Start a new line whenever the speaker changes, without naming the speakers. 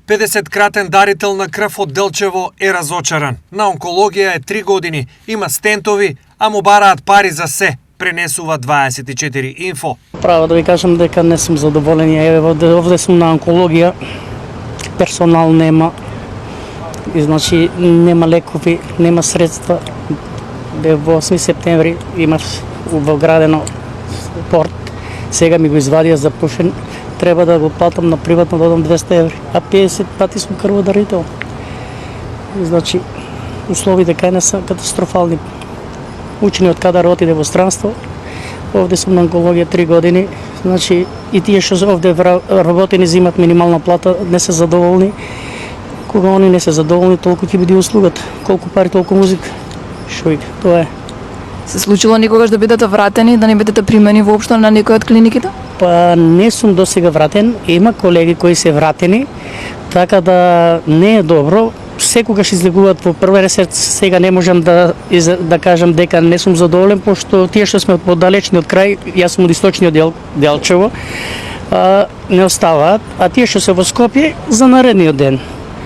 50-кратен дарител на крв од Делчево е разочаран. На онкологија е 3 години, има стентови, а му бараат пари за се, пренесува 24 инфо.
Право да ви кажам дека не сум задоволен. Овде сум на онкологија, персонал нема, и значи нема лекови, нема средства. Во 8 септември имав вградено порт, сега ми го извадија за пушен, треба да го платам на приватно, додам 200 еври, а 50 пати сум крводарител. Значи, условите кај не се катастрофални. Учени од кадар отиде во странство, овде сум на онкологија 3 години, значи и тие што овде работи не земат минимална плата, не се задоволни. Кога они не се задоволни, толку ќе биде услугата. Колку пари, толку музика. Шо тоа е.
Се случило никогаш да бидете вратени, да не бидете примени воопшто на некој од клиниките?
Па не сум досега вратен, има колеги кои се вратени, така да не е добро. Секогаш излегуваат во прва ресет, сега не можам да кажам дека не сум задоволен, пошто тие што сме од далечниот крај, јас сум од источниот дел Делчево, не оставаат, а тие што се во Скопје за наредниот ден.